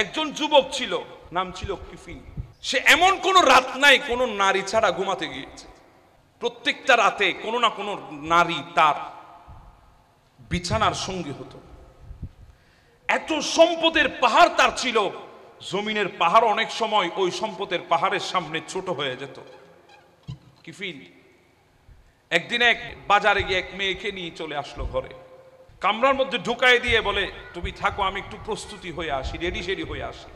একজন যুবক ছিল, নাম ছিল কিফিল। সে এমন কোন রাত নাই কোন নারী ছাড়া ঘুমাতে গিয়েছে। প্রত্যেকটা রাতে কোনো না কোনো নারী তার বিছানার সঙ্গী হতো। এত সম্পদের পাহাড় তার ছিল, জমিনের পাহাড় অনেক সময় ওই সম্পদের পাহাড়ের সামনে ছোট হয়ে যেত। কিফিল একদিন এক বাজারে গিয়ে এক মেয়েকে নিয়ে চলে আসলো ঘরে। কামরার মধ্যে ঢুকাই দিয়ে বলে, তুমি থাকো, আমি একটু প্রস্তুতি হয়ে আসি, রেডি হয়ে আসি।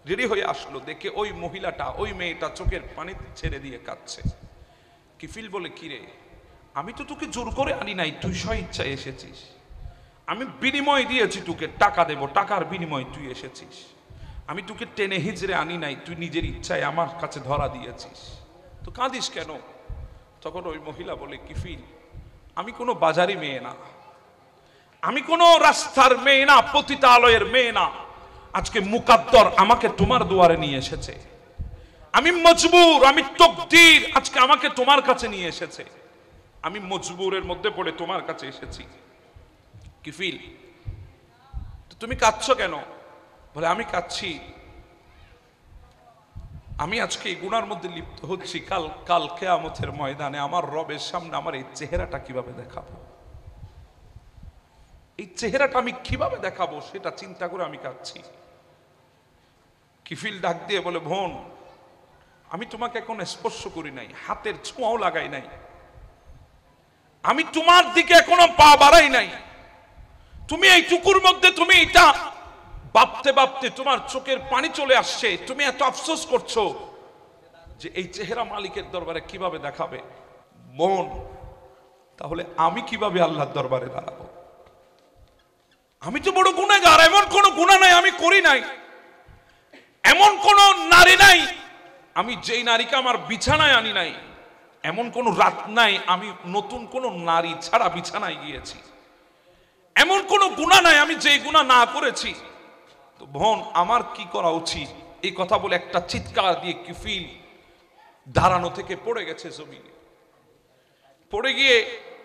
রেডি হয়ে আসলো, দেখে ওই মহিলাটা, ওই মেয়েটা চোখের পানি ছেড়ে দিয়ে কাঁদছে। কিফিল বলে, কিরে, আমি তো তোকে জোর করে আনি নাই, তুই স্বইচ্ছায় এসেছিস। আমি বিনিময় দিয়েছি তোকে, টাকা দেব, টাকার বিনিময় তুই এসেছিস। আমি তোকে টেনে হিজড়ে আনি নাই, তুই নিজের ইচ্ছায় আমার কাছে ধরা দিয়েছিস, তো কাঁদিস কেন? তখন ওই মহিলা বলে, কিফিল, আমি কোনো বাজারি মেয়ে না, আমি কোনো রাস্তার মেয়ে না, পতিতালয়ের মেয়ে না। আজকে মুকাদ্দর আমাকে তোমার দুয়ারে নিয়ে এসেছে, আমি মজবুর, আমি তকদির আজকে আমাকে তোমার কাছে নিয়ে এসেছে, আমি মজবুরের মধ্যে পড়ে তোমার কাছে এসেছি। কিফিল, তুমি কাঁদছো কেন? বলে, আমি কাঁদছি, আমি আজকে এই গুনার মধ্যে লিপ্ত হচ্ছি, কাল কিয়ামতের ময়দানে আমার রবের সামনে আমার এই চেহারাটা কিভাবে দেখাবো, এই চেহারাটা আমি কিভাবে দেখাবো সেটা চিন্তা করে আমি কাঁদছি। কিফিল ডাক দিয়ে বলে, বোন, আমি তোমাকে এখন স্পর্শ করি নাই, হাতের ছোঁয়াও লাগাই নাই, আমি তোমার দিকে এখনো পা বাড়াই নাই, তুমি এইটুকুর মধ্যে তুমি এটা ভাবতে ভাবতে তোমার চোখের পানি চলে আসছে, তুমি এত আফসোস করছো যে এই চেহারা মালিকের দরবারে কিভাবে দেখাবে। বোন, তাহলে আমি কিভাবে আল্লাহর দরবারে দাঁড়াবো? আমি তো বড় গুনাহগার, এমন কোন গুনাহ নাই আমি করি নাই, এমন কোন নারী নাই আমি যেই নারীকে আমার বিছানায় আনি নাই, এমন কোন রাত নাই আমি নতুন কোন নারী ছাড়া বিছানায় গিয়েছি, এমন কোন গুনাহ নাই আমি যেই গুনাহ না করেছি। তো বোন, আমার কি করা উচিত? এই কথা বলে একটা চিৎকার দিয়ে কিফিল দাঁড়ানো থেকে পড়ে গেছে জমিনে। পড়ে গিয়ে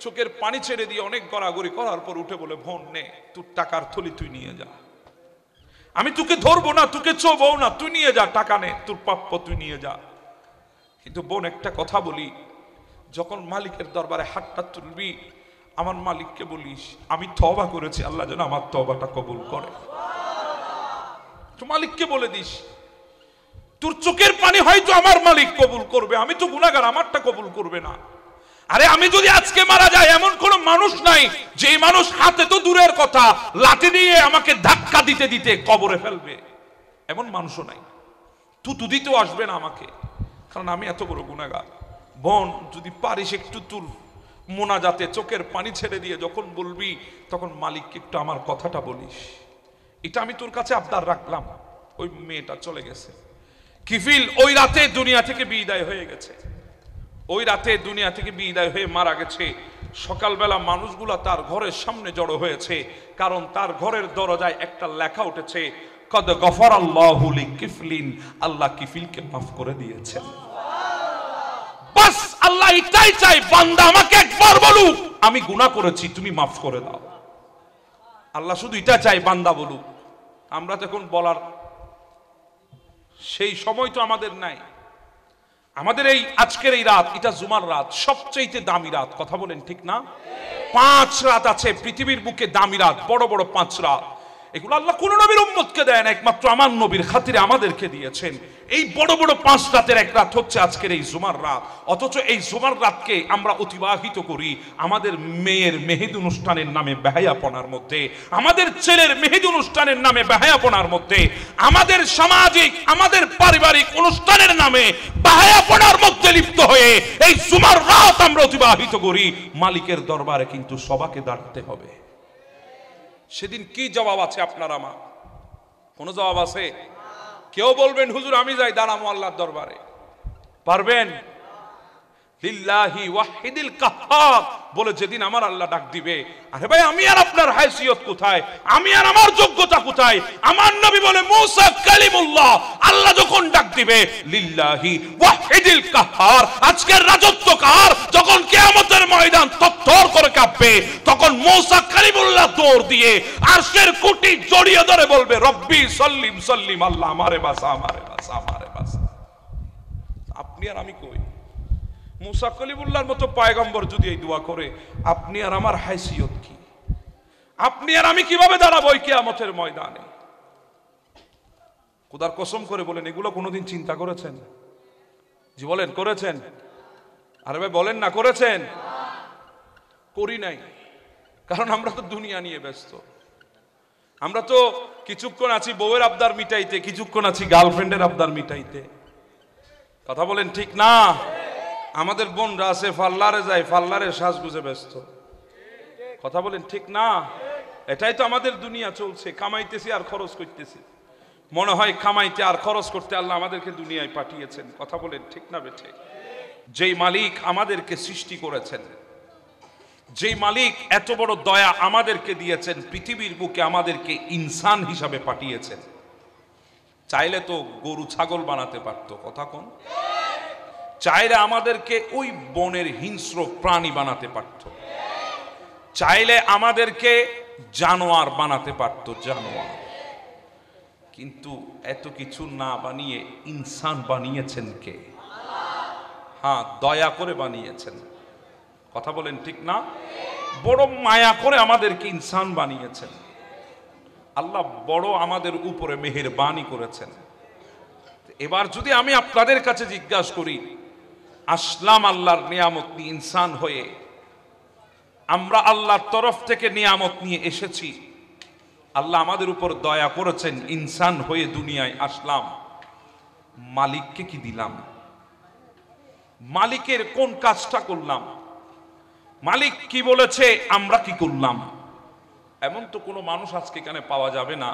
চোখের পানি ছেড়ে দিয়ে অনেক গড়াগড়ি করার পর উঠে বলে, বোন নে, তোর টাকার থলি তুই নিয়ে যা, আমি তোকে ধরবো না, তোকে ছোবো না, তুই নিয়ে যা, টাকা নে, তোর প্রাপ্য তুই নিয়ে যা। কিন্তু বোন, একটা কথা বলি, যখন মালিকের দরবারে হাতটা তুলবি, আমার মালিককে বলিস, আমি তওবা করেছি, আল্লাহ যেন আমার তওবাটা কবুল করে। তো মালিককে বলে দিস, তোর চোখের পানি হয়তো আমার মালিক কবুল করবে, আমি তো গুনাহগার, আমারটা কবুল করবে না। আরে আমি যদি আজকে মারা যাই, এমন কোন মানুষ নাই যে মানুষ হাতে তো দূরের কথা, লাঠি দিয়ে আমাকে ধাক্কা দিতে দিতে কবরে ফেলবে, এমন মানুষও নাই। তুতু দিতেও আসবে না আমাকে, কারণ আমি এত বড় গুনাহগার। বোন, যদি পারিস একটু তোর মোনাজাতে চোখের পানি ছেড়ে দিয়ে যখন বলবি, তখন মালিককে একটু আমার কথাটা বলিস, এটা আমি তোর কাছে আবদার রাখলাম। ওই মেয়েটা চলে গেছে। কিফিল ওই রাতে দুনিয়া থেকে বিদায় হয়ে গেছে, ওই রাতে দুনিয়া থেকে বিদায় হয়ে মারা গেছে। সকালবেলা মানুষগুলা তার ঘরের সামনে জড়ো হয়েছে, কারণ তার ঘরের দরজায় একটা লেখা উঠেছে, কদ গফরাল্লাহু লিকিফলিন, আল্লাহ কিফিলকে মাফ করে দিয়েছেন। বাস আল্লাহ এটাই চাই, বান্দা আমাকে একবার বলুক আমি গুনাহ করেছি, তুমি মাফ করে দাও। আল্লাহ শুধু এটা চাই, বান্দা বলুক। আমরা তখন বলার সেই সময় তো আমাদের নাই। আমাদের এই আজকের এই রাত, এটা জুমার রাত, সবচেয়ে দামি রাত, কথা বলেন ঠিক না? 5 রাত আছে পৃথিবীর বুকে দামি রাত, বড় বড় 5 রাত। এগুলো আল্লাহ কোন নবীর উম্মতকে দেন, একমাত্র আমার নবীর খাতিরে আমাদেরকে দিয়েছেন। এই বড় বড় 5 রাতের এক রাত হচ্ছে আজকের এই জুমার রাত। অথচ এই জুমার রাতকে আমরা অতিবাহিত করি আমাদের মেয়ের মেহেদি অনুষ্ঠানের নামে বেহায়াপনার মধ্যে, আমাদের ছেলের মেহেদি অনুষ্ঠানের নামে বেহায়াপনার মধ্যে, আমাদের সামাজিক, আমাদের পারিবারিক অনুষ্ঠানের নামে বেহায়াপনার মধ্যে লিপ্ত হয়ে এই জুমার রাত আমরা অতিবাহিত করি। মালিকের দরবারে কিন্তু সবাইকে দাঁড়াতে হবে। সেদিন কি জবাব আছে আপনার আমার? কোন জবাব আছে? কেউ বলবেন হুজুর আমি যাই দাঁড়াবো আল্লাহর দরবারে, পারবেন? লিল্লাহি ওয়াহিদিল কাহ্হার বলে যেদিন আমার আল্লাহ ডাক দিবে, আরে ভাই আমি আর আপনার হাইসিয়ত কোথায়, আমি আর আমার যোগ্যতা কোথায়? আমার নবী বলে মুসা কালিমুল্লাহ, আল্লাহ যখন ডাক দিবে লিল্লাহি ওয়াহিদিল কাহ্হার, আজকের রাজত্ব কার? যখন কিয়ামতের ময়দান থরথর করে কাঁপবে, তখন মুসা কালিমুল্লাহ দৌড় দিয়ে আরশের কুটি জড়িয়ে ধরে বলবে রব্বি সাল্লিম সাল্লিম, আল্লাহ আমারে বাঁচা, আমারে বাঁচা, আমারে বাঁচা। আপনি আর আমি কই? মুসা কালিমুল্লাহর মতো পয়গম্বর যদি এই দোয়া করে, আপনি আর আমার হাইসিয়ত কি? আপনি আর আমি কিভাবে দাঁড়াবো এই কিয়ামতের ময়দানে? খোদার কসম করে বলেন, এগুলো কোনোদিন চিন্তা করেছেন? জি বলেন, করেছেন? আরে ভাই বলেন না, করেছেন? করি নাই, কারণ আমরা তো দুনিয়া নিয়ে ব্যস্ত। আমরা তো কিছুক্ষণ আছি বউয়ের আবদার মিটাইতে, কিছুক্ষণ আছি গার্লফ্রেন্ডের আবদার মিটাইতে। কথা বলেন ঠিক না? আমাদের বোনরা আছে পার্লারে যায়, পার্লারের সাজগুজে ব্যস্ত। কথা বলেন ঠিক না? এটাই তো আমাদের দুনিয়া চলছে, কামাইতেছি আর খরচ করতেছি। মনে হয় কামাইতে আর খরচ করতে আল্লাহ আমাদেরকে দুনিয়ায় পাঠিয়েছেন। কথা বলেন ঠিক না বেঠে? যেই মালিক আমাদেরকে সৃষ্টি করেছেন, যেই মালিক এত বড় দয়া আমাদেরকে দিয়েছেন, পৃথিবীর বুকে আমাদেরকে ইনসান হিসাবে পাঠিয়েছেন, চাইলে তো গরু ছাগল বানাতে পারতো। কথা কোন? চাইলে আমাদেরকে ওই বনের হিংস্র প্রাণী বানাতে পারত, চাইলে আমাদেরকে জানোয়ার বানাতে পারত, জানোয়ার। কিন্তু এত কিছু না বানিয়ে ইনসান বানিয়েছেন কে? হ্যাঁ, দয়া করে বানিয়েছেন। কথা বলেন ঠিক না? বড় মায়া করে আমাদেরকে ইনসান বানিয়েছেন। আল্লাহ বড় আমাদের উপরে মেহেরবানি করেছেন। এবার যদি আমি আপনাদের কাছে জিজ্ঞাসা করি, আসলাম আল্লাহর নিয়ামত নিয়ে ইনসান হয়ে, আমরা আল্লাহর তরফ থেকে নিয়ামত নিয়ে এসেছি, আল্লাহ আমাদের উপর দয়া করেছেন, ইনসান হয়ে দুনিয়ায় আসলাম, মালিককে কি দিলাম? মালিকের কোন কাজটা করলাম? মালিক কি বলেছে, আমরা কি করলাম? এমন তো কোনো মানুষ আজকে এখানে পাওয়া যাবে না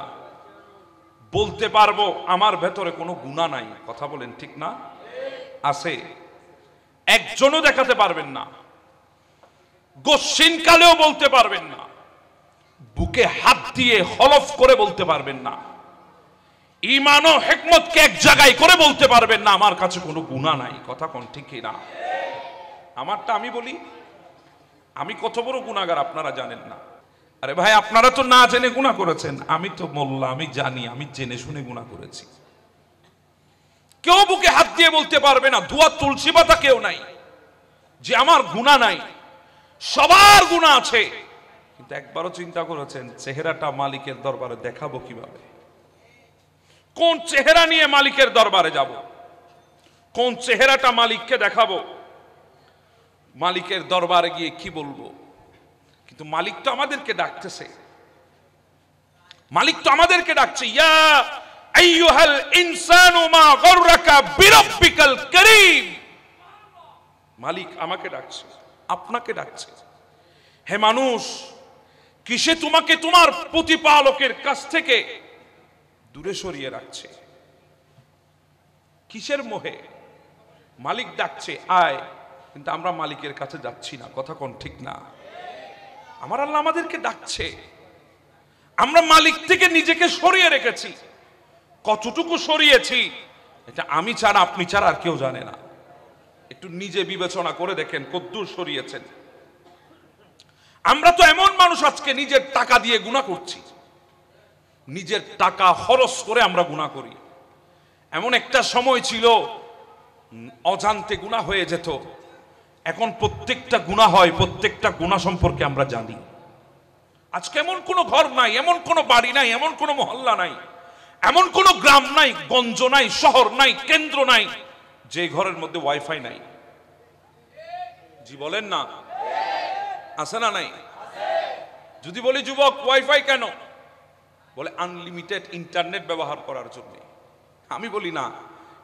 বলতে পারবো আমার ভেতরে কোনো গুনাহ নাই। কথা বলেন ঠিক না? আছে? একজনও দেখাতে পারবেন না, গোশ্চিন কালেও বলতে পারবেন না, বুকে হাত দিয়ে হলফ করে বলতে পারবেন না, ঈমান ও হিকমতকে এক জায়গায় করে বলতে পারবেন না আমার কাছে কোনো গুনাহ নাই। কথা কোন ঠিক না? আমারটা আমি বলি, আমি কত বড় গুনাহগার আপনারা জানেন না। আরে ভাই আপনারা তো না জেনে গুনাহ করেছেন, আমি তো মোল্লা, আমি জানি, আমি জেনে শুনে গুনাহ করেছি। কেউ বুকে হাত দিয়ে বলতে পারবে না, ধোয়া তুলসী পাতা কেউ নাই যে আমার গুনাহ নাই। সবার গুনাহ আছে, কিন্তু একবারও চিন্তা করেছেন চেহারাটা মালিকের দরবারে দেখাবো কিভাবে? কোন চেহারা নিয়ে মালিকের দরবারে যাব? কোন চেহারাটা মালিককে দেখাবো? মালিকের দরবারে গিয়ে কি বলবো? কিন্তু মালিক তো আমাদেরকে ডাকতেছে, মালিক তো আমাদেরকে ডাকছে, ইয়া আইয়ুহাল ইনসানু মা গররাকা বিরাব্বিকাল কারীম। মালিক আমাকে ডাকছে, আপনাকে ডাকছে। হে মানুষ, কিসে তোমাকে তোমার প্রতিপালকের কাছ থেকে দূরে সরিয়ে রাখছে? কিসের মোহে? মালিক ডাকছে আয়, কিন্তু আমরা মালিকের কাছে যাচ্ছি না। কথা কোন ঠিক না? আমার আল্লাহ আমাদেরকে ডাকছে, আমরা মালিক থেকে নিজেকে সরিয়ে রেখেছি। কতটুকু সরিয়েছি এটা আমি ছাড়া, আপনি ছাড়া আর কেউ জানে না। একটু নিজে বিবেচনা করে দেখেন কতদূর সরিয়েছেন। আমরা তো এমন মানুষ আজকে নিজের টাকা দিয়ে গুনাহ করছি, নিজের টাকা খরচ করে আমরা গুনাহ করি। এমন একটা সময় ছিল অজান্তে গুনাহ হয়ে যেত, এখন প্রত্যেকটা গুনাহ হয়, প্রত্যেকটা গুনাহ সম্পর্কে আমরা জানি। আজকে এমন কোনো ঘর নাই, এমন কোনো বাড়ি নাই, এমন কোনো মহল্লা নাই, এমন কোনো গ্রাম নাই, গঞ্জ নাই, শহর নাই, কেন্দ্র নাই যে ঘরের মধ্যে ওয়াইফাই নাই। জি বলেন না? আছে না নাই? যদি বলি যুবক ওয়াইফাই কেন, বলে আনলিমিটেড ইন্টারনেট ব্যবহার করার জন্য। আমি বলি না,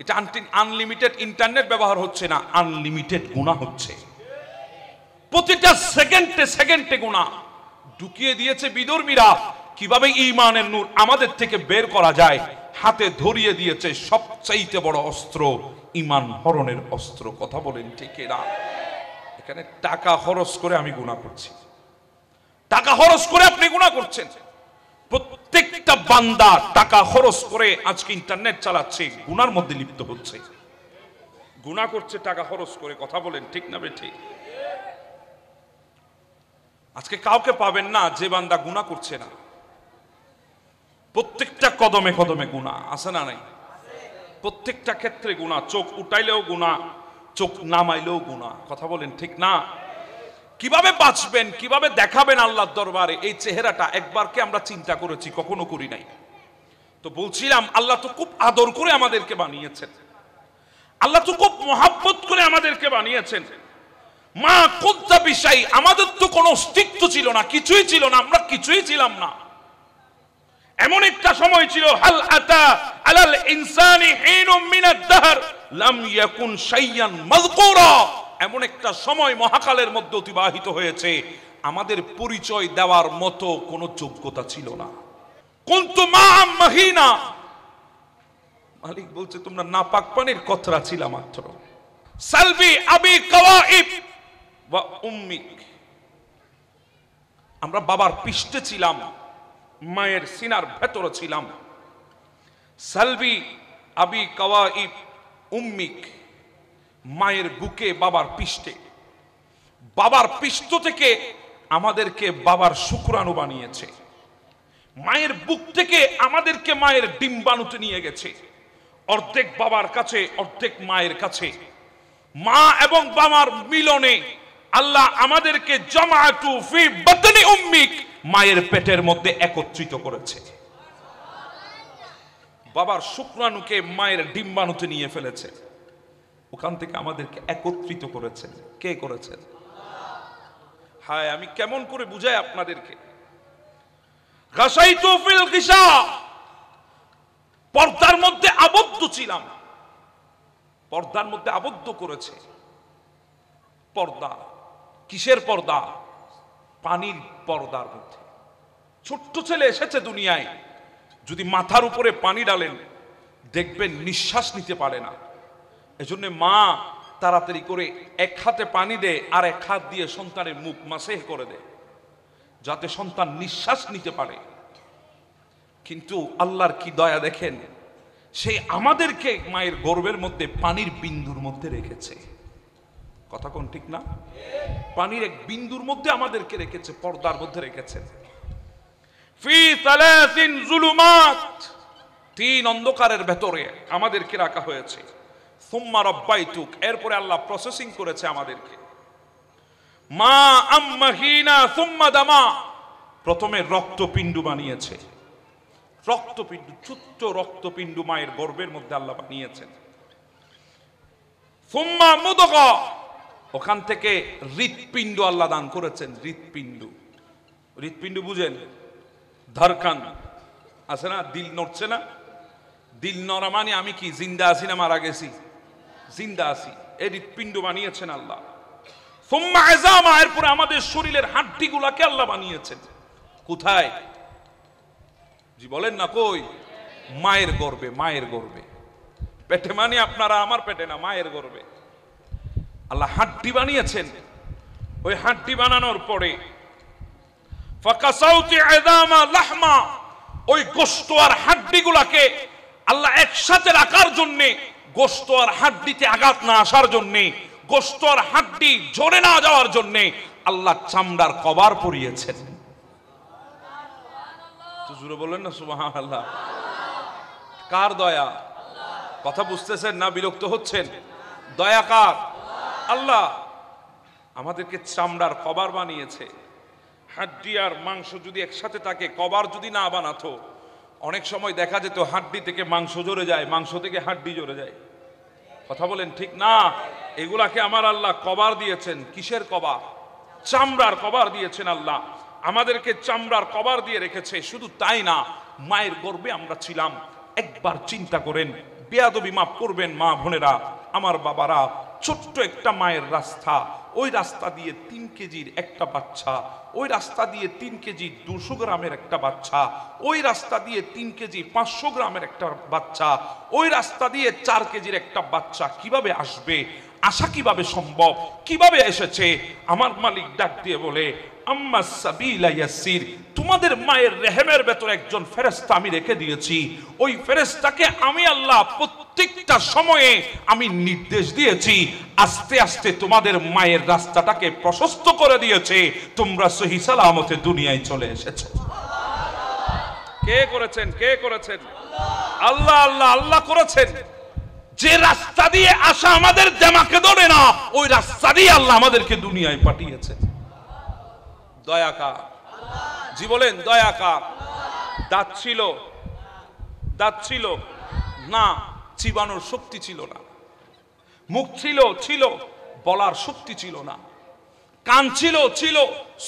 এটা আনলিমিটেড ইন্টারনেট ব্যবহার হচ্ছে না, আনলিমিটেড গুনাহ হচ্ছে। প্রতিটা সেকেন্ডে সেকেন্ডে গুনাহ ঢুকিয়ে দিয়েছে বিধর্মীরা। কিভাবে ঈমানের নূর আমাদের থেকে বের করা যায়, হাতে ধরিয়ে দিয়েছে সবচাইতে বড় অস্ত্র, ঈমান হরণের অস্ত্র। কথা বলেন ঠিক না? এখানে টাকা খরচ করে আমি গুনাহ করছি, টাকা খরচ করে আপনি গুনাহ করছেন। প্রত্যেকটা বান্দা টাকা খরচ করে আজকে ইন্টারনেট চালাচ্ছে, গুনার মধ্যে লিপ্ত হচ্ছে, গুনাহ করছে টাকা খরচ করে। কথা বলেন ঠিক না বেঠিক? আজকে কাউকে পাবেন না যে বান্দা গুনাহ করছে না। প্রত্যেকটা কদমে কদমে গুনাহ, আছে না নাই? প্রত্যেকটা ক্ষেত্রে গুনাহ, চোখ উঠাইলেও গুনাহ, চোখ নামাইলেও গুনাহ। কথা বলেন ঠিক না? কিভাবে বাঁচবেন, কিভাবে দেখাবেন আল্লাহর দরবারে এই চেহারাটা, একবারকে আমরা চিন্তা করেছি? কখনো করি নাই। তো বলছিলাম আল্লাহ তো খুব আদর করে আমাদেরকে বানিয়েছেন, আল্লাহ তো খুব মহাব্বত করে আমাদেরকে বানিয়েছেন। মা কুনতা বিশাই, আমাদের তো কোনো অস্তিত্ব ছিল না, কিছুই ছিল না, আমরা কিছুই ছিলাম না। এমন একটা সময় ছিল, হাল আতা আলাল ইনসানি হিনুম মিনাদ দাহর লাম ইয়াকুন শাইয়ান মাযকুরা। এমন একটা সময় মহাকালের মধ্যে অতিবাহিত হয়েছে, আমাদের পরিচয় দেওয়ার মতো কোনো যোগ্যতা ছিল না। কুনতু মা'আম মাহিনা, মালিক বলছে তোমরা নাপাক পানির কতরা ছিল মাত্র। সালবি আবি কাওয়াইব ওয়া উম্মিক, আমরা বাবার পৃষ্ঠে ছিলাম, মায়ের সিনার ভেতরে ছিলাম। সালবি আবি কাওয়াইব উম্মিক, মায়ের বুকে বাবার পৃষ্ঠে, বাবার পৃষ্ঠ থেকে আমাদেরকে বাবার শুক্রাণু বানিয়েছে, মায়ের বুক থেকে আমাদেরকে মায়ের ডিম্বাণুতে নিয়ে গেছে, অর্ধেক বাবার কাছে অর্ধেক মায়ের কাছে। মা এবং বাবার মিলনে আল্লাহ আমাদেরকে জামাআতু ফি বাতনি উম্মিক, মায়ের পেটের মধ্যে একত্রিত করেছে। বাবার শুক্রাণুকে মায়ের ডিম্বাণুতে নিয়ে ফেলেছে, ওখান থেকে আমাদেরকে একত্রিত করেছেন। কে করেছেন? হায়, আমি কেমন করে বুঝাই আপনাদেরকে। গাসাইতু ফিল গিশা, পর্দার মধ্যে আবদ্ধ ছিলাম, পর্দার মধ্যে আবদ্ধ করেছে। পর্দা কিসের পর্দা? পানির পর্দার মধ্যে। ছোট্ট ছেলে এসেছে দুনিয়ায়, যদি মাথার উপরে পানি ডালেন দেখবেন নিঃশ্বাস নিতে পারে না। এজন্য মা তাড়াতাড়ি করে এক হাতে পানি দেয় আর এক হাত দিয়ে সন্তানের মুখ মাসেহ করে দেয়, যাতে সন্তান নিঃশ্বাস নিতে পারে। কিন্তু আল্লাহর কি দয়া দেখেন, সে আমাদেরকে মায়ের গর্ভের মধ্যে পানির বিন্দুর মধ্যে রেখেছে। কথা কোন ঠিক না? পানির এক বিন্দুর মধ্যে আমাদেরকে রেখেছে, পর্দার মধ্যে রেখেছে। ফি সালাসিন যুলুমাত, তিন অন্ধকারের ভেতরে আমাদেরকে রাখা হয়েছে। সুম্মা রাব্বাইতুক, এরপরে আল্লাহ প্রসেসিং করেছে আমাদেরকে। মা আম্মাহিনা সুম্মা দামা, প্রথমে রক্তপিণ্ড বানিয়েছে, রক্তপিণ্ড, ছোট্ট রক্তপিণ্ড মায়ের গর্ভের মধ্যে আল্লাহ বানিয়েছেন। সুম্মা মুদগা, ওখান থেকে হৃৎপিণ্ড আল্লাহ দান করেছেন। হৃৎপিণ্ড, হৃৎপিণ্ড বুঝেন? ধড়কন আছে না, দিল নড়ছে না, দিল নড়া মানে আমি কি জিন্দা আছি না মারা গেছি? জিন্দা আছি। এই হৃৎপিণ্ড বানিয়েছেন আল্লাহ। সুম্মা আযামা, এরপরে আমাদের শরীরের হাড্ডিগুলাকে আল্লাহ বানিয়েছেন। কোথায়? জি বলেন না, কই? মায়ের গর্ভে। মায়ের গর্ভে, পেটে মানে আপনারা আমার পেটে না, মায়ের গর্ভে আল্লাহ হাড্ডি বানিয়েছেন। ওই হাড্ডি বানানোর পরে ফাকাসাউতি আযামা লাহমা, ওই গোশত আর হাড্ডিগুলাকে আল্লাহ একসাথে রাখার জন্য, গোশত আর হাড্ডিতে আঘাত না আসার জন্য, গোশত আর হাড্ডি ঝরে না যাওয়ার জন্য আল্লাহ চামড়ার কভার পরিয়েছেন। তো জোরে বলেন না সুবহানাল্লাহ। কার দয়া? কথা বুঝতেছেন না? বিরক্ত হচ্ছেন? দয়া কার? আল্লাহ। আমাদেরকে চামড়ার কভার বানিয়েছে। হাড্ডি আর মাংস যদি একসাথে থাকে, কভার যদি না বানাতো, অনেক সময় দেখা যেত হাড্ডি থেকে মাংস জড়ে যায়, মাংস থেকে হাড্ডি জড়ে যায়। কথা বলেন ঠিক না? এগুলাকে আমার আল্লাহ কভার দিয়েছেন। কিসের কভার? চামড়ার কভার দিয়েছেন আল্লাহ। আমাদেরকে চামড়ার কভার দিয়ে রেখেছে। শুধু তাই না, মায়ের গর্ভে আমরা ছিলাম। একবার চিন্তা করেন, বেয়াদবি মাফ করবেন মা বোনেরা, আমার বাবারা, ছোট্ট একটা মায়ের রাস্তা, ওই রাস্তা দিয়ে 3 কেজির একটা বাচ্চা, ওই রাস্তা দিয়ে 3 কেজি 200 গ্রামের একটা বাচ্চা, ওই রাস্তা দিয়ে 3 কেজি 500 গ্রামের একটা বাচ্চা, ওই রাস্তা দিয়ে 4 কেজির একটা বাচ্চা কিভাবে আসবে? আসা কিভাবে সম্ভব? কিভাবে এসেছে? আমার মালিক ডাক দিয়ে বলে, আম্মা সাবিলা ইয়াসির, তোমাদের মায়ের রেহেমের ভেতর একজন ফেরেশতা আমি রেখে দিয়েছি। ওই ফেরেশতাকে আমি আল্লাহ প্রত্যেকটা সময়ে আমি নির্দেশ দিয়েছি, আস্তে আস্তে তোমাদের মায়ের রাস্তাটাকে প্রশস্ত করে দিয়েছে, তোমরা সহি সালামতে দুনিয়ায় চলে এসেছো। কে করেছেন? কে করেছেন? আল্লাহ। আল্লাহ আল্লাহ করেছেন। যে রাস্তা দিয়ে আসা আমাদের দেমাকে ধরে না, ওই রাস্তা দিয়ে আল্লাহ আমাদেরকে দুনিয়ায় পাঠিয়েছে। দয়া কার? জি বলেন, দয়া কার? দাঁত ছিল? দাঁত ছিল না, চিবানোর শক্তি ছিল না। মুখ ছিল? ছিল, বলার শক্তি ছিল না। কান ছিল? ছিল,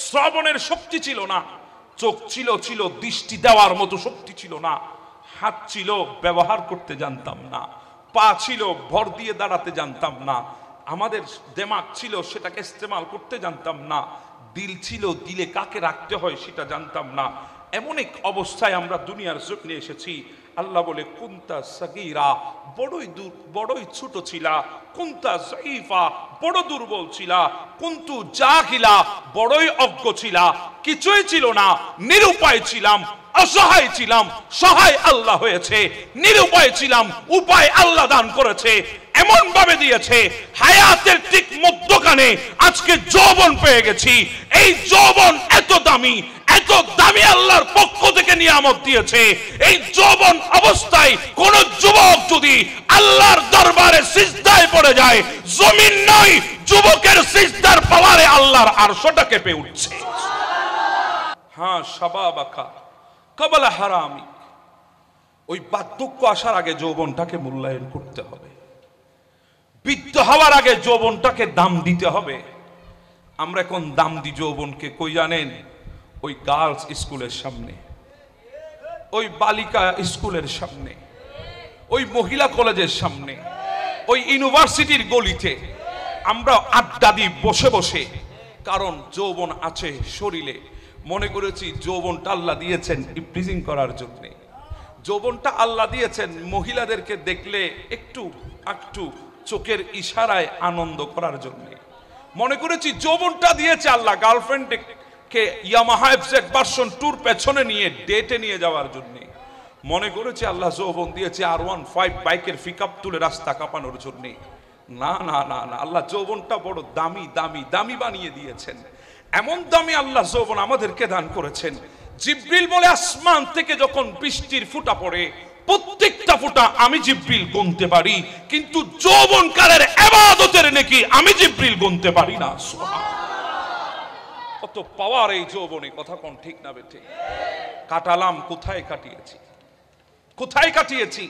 শ্রবণের শক্তি ছিল না। চোখ ছিল? ছিল, দৃষ্টি দেওয়ার মতো শক্তি ছিল না। হাত ছিল, ব্যবহার করতে জানতাম না। পা ছিল, ভর দিয়ে দাঁড়াতে জানতাম না। আমাদের দেমাগ ছিল, সেটাকে ইস্তেমাল করতে জানতাম না। দিল ছিল, দিলে কাকে রাখতে হয় সেটা জানতাম না। এমন এক অবস্থায় আমরা দুনিয়ার জমিনে এসেছি। আল্লাহ বলে, কুনতা সাগীরা, বড়ই ছোট ছিলা। কুনতা যায়ীফা, বড় দুর্বল ছিলা। কুনতু জাহিলা, বড়ই অজ্ঞ ছিলা। কিছুই ছিল না, নিরুপায় ছিলাম, অসহায় ছিলাম, সহায় আল্লাহ হয়েছে। নিরুপায় ছিলাম, উপায় আল্লাহ দান করেছে। এমন ভাবে দিয়েছে, হায়াতের ঠিক মধ্যখানে আজকে যৌবন পেয়ে গেছি। এই যৌবন এত দামি, এত দামি আল্লাহর পক্ষ থেকে নিয়ামত দিয়েছে। এই যৌবন অবস্থায় কোন যুবক যদি আল্লাহর দরবারে সিজদায় পড়ে যায়, জমিন নয়, যুবকের সিজদার পাওয়ারে আল্লাহর আরশটা কেঁপে উঠছে। হ্যাঁ, শাবাবাকা কাবলা হারামি। ওই বার্ধক্য আসার আগে যৌবনটাকে মূল্যায়ন করতে হবে। বৃদ্ধ হওয়ার আগে যৌবনটাকে দাম দিতে হবে। আমরা এখন দাম দিই যৌবনকে কই জানেন? ওই গার্লস স্কুলের সামনে, ওই বালিকা স্কুলের সামনে, ওই মহিলা কলেজের সামনে, ওই ইউনিভার্সিটির গলিতে আমরা আড্ডা দিই বসে বসে। কারণ যৌবন আছে শরীরে। মনে করেছি যৌবনটা আল্লাহ দিয়েছেন ইপ্রিজিং করার জন্য। যৌবনটা আল্লাহ দিয়েছেন মহিলাদেরকে দেখলে একটু একটু চোখের ইশারায় আনন্দ করার জন্য। মনে করেছি যৌবনটা দিয়েছে আল্লাহ গার্লফ্রেন্ডকে ইয়ামাহা এফজেড ভার্সন 2 পেছনে নিয়ে ডেটে নিয়ে যাওয়ার জন্য। মনে করেছি আল্লাহ যৌবন দিয়েছে R15 বাইকের পিকআপ তুলে রাস্তা কাঁপানোর জন্য। না না না না, আল্লাহ যৌবনটা বড় দামি দামি দামি বানিয়ে দিয়েছেন। এমন দামি আল্লাহ যৌবন আমাদেরকে দান করেছেন। জিবরিল বলে, আসমান থেকে যখন বৃষ্টির ফুটা পড়ে, প্রত্যেকটা ফুটা আমি জিবরিল গুনতে পারি, কিন্তু যৌবনকালের ইবাদতের নেকি আমি জিবরিল গুনতে পারি না। সুবহানাল্লাহ। কত পাওয়ার এই যৌবনে, কথা কোন ঠিক না বেঠিক? কাটালাম, কোথায় কাটিয়েছি, কোথায় কাটিয়েছি?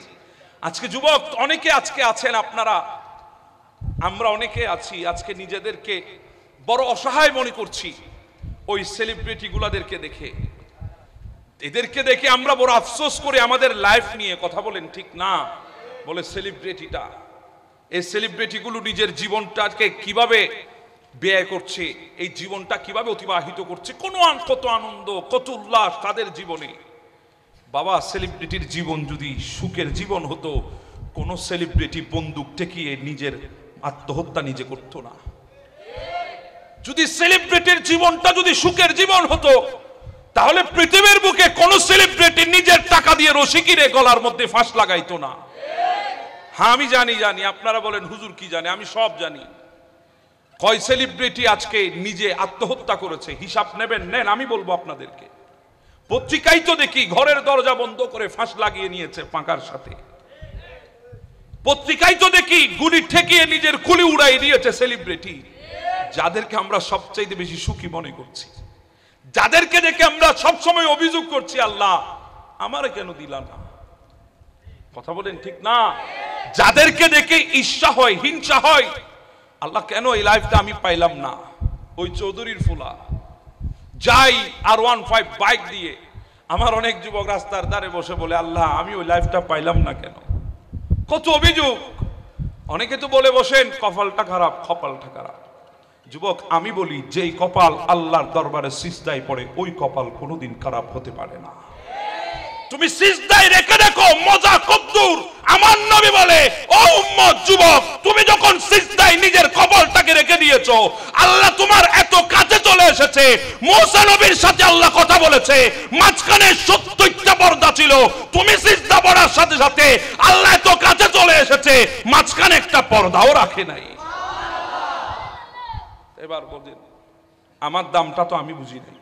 আজকে যুবক অনেকে আজকে আছেন, আপনারা, আমরা অনেকে আছি আজকে নিজেদেরকে বড় অসহায় মনে করছি ওই সেলিব্রিটি গুলাদেরকে দেখে। এদেরকে দেখে আমরা বড় আফসোস করে আমাদের লাইফ নিয়ে। কথা বলেন ঠিক না? বলে সেলিব্রিটিটা, এই সেলিব্রিটি গুলো নিজের জীবনটাকে কিভাবে ব্যয় করছে, এই জীবনটা কিভাবে অতিবাহিত করছে, কত আনন্দ, কত উল্লাস তাদের জীবনে। বাবা, সেলিব্রিটির জীবন যদি সুখের জীবন হতো, কোন সেলিব্রিটি বন্দুক ঠেকিয়ে নিজের আত্মহত্যা নিজে করতো না। যদি সেলিব্রিটির জীবনটা যদি সুখের জীবন হতো, তাহলে পৃথিবীর বুকে কোন সেলিব্রিটি নিজের টাকা দিয়ে রশি কিনে গলার মধ্যে ফাঁস লাগাইতো না। হ্যাঁ, আমি জানি। আপনারা বলেন হুজুর কি জানে? আমি সব জানি। কয় সেলিব্রিটি আজকে নিজে আত্মহত্যা করেছে, হিসাব নেবেন? নেন, আমি বলবো আপনাদেরকে। পত্রিকায় তো দেখি ঘরের দরজা বন্ধ করে ফাঁস লাগিয়ে নিয়েছে পাঁকার সাথে। পত্রিকায় তো দেখি গুলি ঠেকিয়ে নিজের কুলি উড়াই দিয়েছে সেলিব্রিটি। যাদেরকে আমরা সবচাইতে বেশি সুখী মনে করছি, যাদেরকে দেখে আমরা সবসময় অভিযোগ করছি, আল্লাহ আমারে কেন দিলা না? কথা বলেন ঠিক না? যাদেরকে দেখে ঈর্ষা হয়, হিংসা হয়, আল্লাহ কেন এই লাইফটা আমি পাইলাম না? ওই চৌধুরীর ফুলা যাই R15 বাইক দিয়ে, আমার অনেক যুবক রাস্তার ধারে বসে বলে, আল্লাহ আমি ওই লাইফটা পাইলাম না কেন? কত অভিযোগ। অনেকে তো বলে বসেন কপালটা খারাপ, কপালটা খারাপ। যুবক, আমি বলি যেই কপাল আল্লাহর দরবারে সিজদায় পড়ে ওই কপাল কোনোদিন খারাপ হতে পারে না। তুমি সিজদায় রেখে দেখো মজা কদ্দুর। আমার নবী বলে, ও উম্মত যুবক, তুমি যখন সিজদায় নিজের কপালটাকে রেখে দিয়েছো, আল্লাহ তোমার এত কাছে চলে এসেছে। মুসা নবীর সাথে আল্লাহ কথা বলেছে, মাঝখানে 70টা পর্দা ছিল, তুমি সিজদা পড়ার সাথে সাথে আল্লাহ এত কাছে চলে এসেছে, মাঝখানে একটা পর্দাও রাখে নাই। এবার বলেন, আমার দামটা তো আমি বুঝি নাই।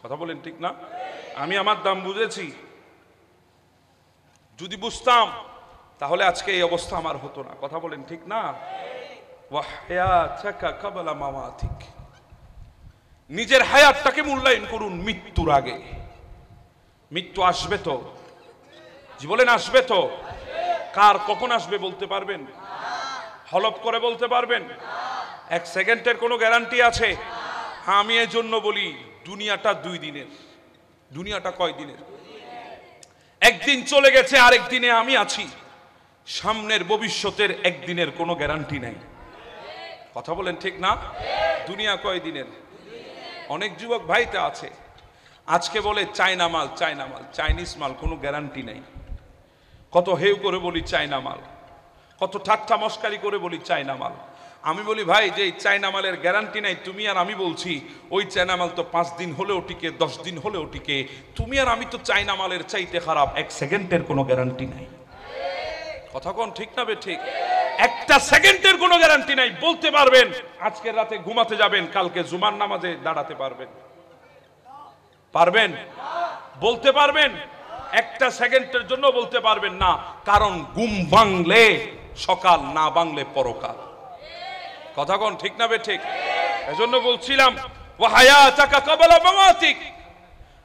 কথা বলেন ঠিক না? আমি আমার দাম বুঝেছি। যদি বুঝতাম তাহলে আজকে এই অবস্থা আমার হতো না। কথা বলেন ঠিক না? নিজের হায়াতটাকে মূল্যায়ন করুন মৃত্যুর আগে। মৃত্যু আসবে তো, বলেন আসবে তো। কার কখন আসবে বলতে পারবেন? হলপ করে বলতে পারবেন? এক সেকেন্ডের কোনো গ্যারান্টি আছে? হ্যাঁ, আমি এই জন্য বলি দুনিয়াটা 2 দিনের। দুনিয়াটা কয় দিনের? একদিন চলে গেছে, আরেক দিনে আমি আছি। সামনের ভবিষ্যতের একদিনের কোনো গ্যারান্টি নাই। কথা বলেন ঠিক না? দুনিয়া কয় দিনের? অনেক যুবক ভাইটা আছে আজকে বলে চায়না মাল, চায়না মাল, চাইনিজ মাল, কোনো গ্যারান্টি নাই। কত হেউ করে বলি চায়না মাল, কত ঠাট্টা মস্কারি করে বলি চায়না মাল। আমি বলি ভাই, যে চায়না মালের গ্যারান্টি নাই, তুমি আর আমি বলছি ওই চায়না মাল তো 5 দিন হলেও টিকে, 10 দিন হলেও টিকে। তুমি আর আমি তো চায়না মালের চাইতে খারাপ, 1 সেকেন্ডের কোনো গ্যারান্টি নাই। কথা কোন ঠিক না বে ঠিক? 1টা সেকেন্ডের কোনো গ্যারান্টি নাই। বলতে পারবেন আজকের রাতে ঘুমাতে যাবেন, কালকে জুমার নামাজে দাঁড়াতে পারবেন? পারবেন? বলতে পারবেন? 1টা সেকেন্ডের জন্য বলতে পারবেন না, কারণ ঘুম ভাঙলে সকাল, না ভাঙলে পরকাল। কথা কোন ঠিক না বে ঠিক? এজন্য বলছিলাম ওয়া হায়াতাকা ক্বাবলা মামাতিক।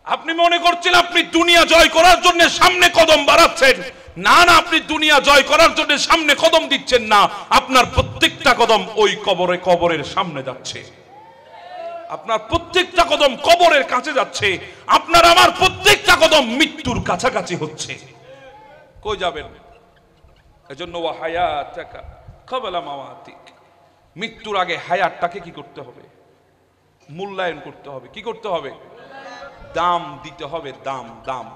আপনি মনে করছেন আপনি দুনিয়া জয় করার জন্য সামনে কদম বাড়াচ্ছেন। না না, আপনি দুনিয়া জয় করার জন্য সামনে কদম দিচ্ছেন না। আপনার প্রত্যেকটা কদম ওই কবরের সামনে যাচ্ছে। আপনার প্রত্যেকটা কদম কবরের কাছে যাচ্ছে। আপনার আমার প্রত্যেকটা কদম মৃত্যুর কাছাকাছি হচ্ছে। কই যাবেন? এজন্য ওয়া হায়াতাকা ক্বাবলা মামাতিক। মৃত্যুর আগে হায়াতটাকে কি করতে হবে? মূল্যায়ন করতে হবে। কি করতে হবে? দাম দিতে হবে। দাম দাম।